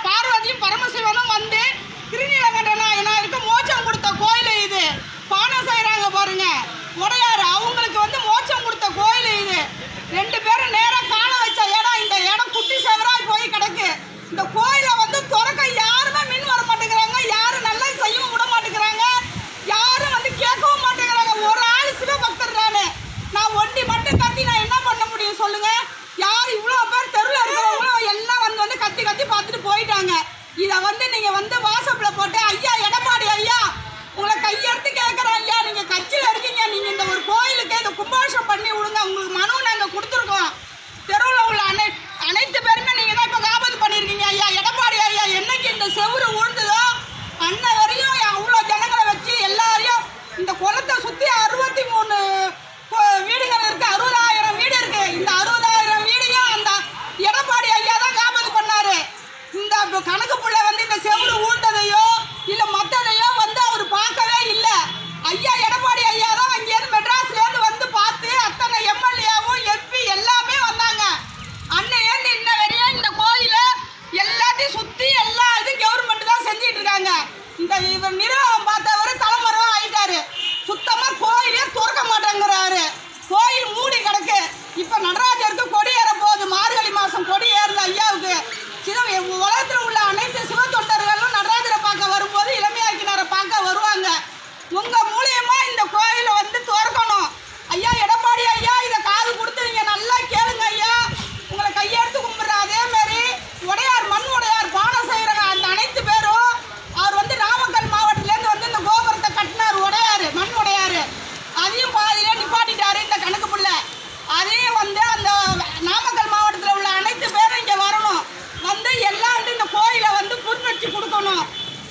பார்வதியும் பரமசிவனும் வந்து திருநீலகண்டநாயனாருக்கு மோட்சம் கொடுத்த கோயில் இது. பானை செய்கிறாங்க பாருங்க உடையார், அவங்களுக்கு வந்து மோட்சம் கொடுத்த கோயில் இது. 2 பேரும் நேராக காண வச்ச இடம். இந்த இடம் குட்டி செவராய் போய் கிடக்கு. இந்த கோயிலை வந்து திறக்க யாருமே மின் வர மாட்டேங்கிறாங்க, யாரும் நல்லா செய்யவும் விட மாட்டேங்கிறாங்க, யாரும் வந்து கேட்கவும் மாட்டேங்கிறாங்க. ஒரு ஆள் சிவபக்தர் தானே, நான் ஒண்டி மட்டும் கத்தி நான் என்ன பண்ண முடியும் சொல்லுங்க? யார் இவ்வளோ பேர் தெருவில் இருக்கிறவங்களும் எல்லாம் வந்து கத்தி கத்தி பார்த்துட்டு போயிட்டாங்க. இதை வந்து நீங்கள் வந்து வாட்ஸ்அப்பில் போட்டு, ஐயா எடப்பாடி ஐயா உங்களை கையெடுத்து கேட்குறோம் ஐயா, நீங்கள் கட்சியில் இருக்கீங்க, நீங்கள் இந்த ஒரு கோயிலுக்கு இதை கும்பாபிஷேகம் பண்ணி விடுங்க, உங்களுக்கு மனு நாங்கள் கொடுத்துருக்கோம். தெருவில் உள்ள அனைத்து பேருமே நீங்கள் தான் இப்போ காபத்து பண்ணியிருக்கீங்க ஐயா. எடப்பாடி ஐயா என்னைக்கு இந்த செவுறு உழுந்ததோ அன்ன வரையும் அவ்வளோ ஜனங்களை வச்சு எல்லாரையும் இந்த குளத்தை சுற்றி 63 வீடுகள் இருக்குது, 60,000 வீடு இருக்குது. இந்த 60,000 வீடையும் அந்த எடப்பாடி ஐயா தான் காபத்து பண்ணாரு. இந்த கணக்கு புள்ள வந்து இந்த செவுறு ஊண்டதையோ இல்லை மற்றதையோ வந்து அவர் பார்க்கவே இல்லை. ஐயா எடப்பாடி ஐயா தான் அங்கேருந்து மெட்ராஸ்லேருந்து வந்து பார்த்து அத்தனை எம்எல்ஏவும் எம்பி எல்லாமே வந்தாங்க. அன்னையேருந்து இன்ன வரையும் இந்த கோயிலை எல்லாத்தையும் சுற்றி எல்லா இதுவும் கவர்மெண்ட் தான் செஞ்சிட்டு இருக்காங்க. இந்த இவர் நிர்வாகம் பார்த்தவர் தலைமறைவா ஆயிட்டாரு. சுத்தமாக கோயிலே திறக்க மாட்டேங்கிறாரு. கோயில் மூடி கிடக்கு. இப்போ நடராஜருக்கு கொடி ஏற போகுது. மார்கழி மாதம் கொடி ஏறுது ஐயாவுக்கு. உலகத்தில் உள்ள அனைத்து சிவ தொண்டர்களும் நடராஜரை பார்க்க வரும்போது இளமையாக்கினாரை பார்க்க வருவாங்க. உங்கள் மூலியமா இந்த கோயிலை வந்து திறக்கணும் ஐயா. எடப்பாடி ஐயா இதை காது கொடுத்து நீங்கள் நல்லா கேளுங்க ஐயா. உங்களை கையெடுத்து கும்பிட்ற அதே மாதிரி உடையார் மண் உடையார் பானை செய்கிற அந்த அனைத்து பேரும் அவர் வந்து நாமக்கல் மாவட்டத்திலேருந்து வந்து இந்த கோபுரத்தை கட்டினார் உடையார், மண் உடையார். அதையும் பாதியிலே நிப்பாட்டிட்டாரு இந்த கணக்கு புள்ள. அதையும் வந்து அந்த நாமக்கல் மாவட்டத்தில் உள்ள அனைத்து பேரும் இங்கே வரணும், வந்து எல்லாம் வந்து இந்த கோயிலை வந்து புதுப்பிச்சு கொடுக்கணும்.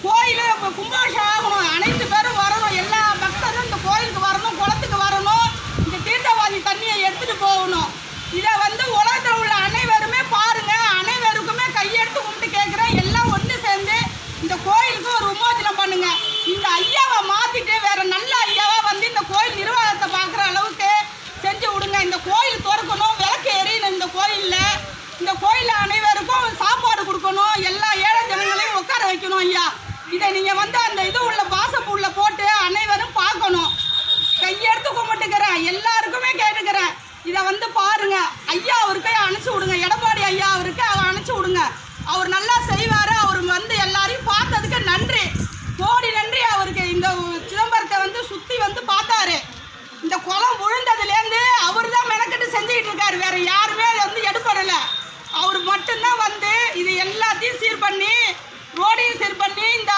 கோயிலை கும்பாபிஷேகம் ஆகணும், அனைத்து பேரும் வரணும், எல்லா பக்தரும் இந்த கோயிலுக்கு வரணும், குளத்துக்கு வரணும், இந்த தீர்த்தவாதி தண்ணியை எடுத்துகிட்டு போகணும். இதை வந்து உலகத்தில் உள்ள அனைவருமே பாருங்க, அனைவருக்குமே கையெடுத்து கும்பிட்டு கேட்குறேன். எல்லாம் ஒன்று சேர்ந்து இந்த கோயிலுக்கு ஒரு உமோச்சனம் பண்ணுங்க. இந்த ஐயாவை மாற்றிட்டு வேற நல்ல ஐயாவா வந்து இந்த கோயில் நிர்வாகத்தை பார்க்குற அளவுக்கு செஞ்சு விடுங்க. இந்த கோயில் திறக்கணும், விளக்கு எரியணும் இந்த கோயிலில். இந்த கோயிலில் அனைவருக்கும் சாப்பாடு கொடுக்கணும், எல்லா ஏழை ஜனங்களையும் உட்கார வைக்கணும் ஐயா. இதை நீங்கள் வந்து அந்த இது உள்ள வாசப்பூள்ள போட்டு அனைவரும் பார்க்கணும். கையெடுத்து கும்பிட்டுக்கிறேன், எல்லாருக்குமே கேட்டுக்கிறேன். இதை வந்து பாருங்க ஐயா அவருக்கு அனுப்பிச்சி விடுங்க. எடப்பாடி ஐயா அவருக்கு அனுப்பிச்சி விடுங்க. அவர் நல்லா செய்வார். அவர் வந்து எல்லாரையும் பார்த்ததுக்கு நன்றி, கோடி நன்றி அவருக்கு. இந்த சிதம்பரத்தை வந்து சுற்றி வந்து பார்த்தாரு. இந்த குளம் விழுந்ததுலேருந்து அவர் தான் மெனக்கெட்டு செஞ்சுக்கிட்டு இருக்காரு. வேற யாருமே அதை வந்து எடுப்படலை. அவர் மட்டும்தான் வந்து இது எல்லாத்தையும் சீர் பண்ணி ரோடையும் சீர் பண்ணி இந்த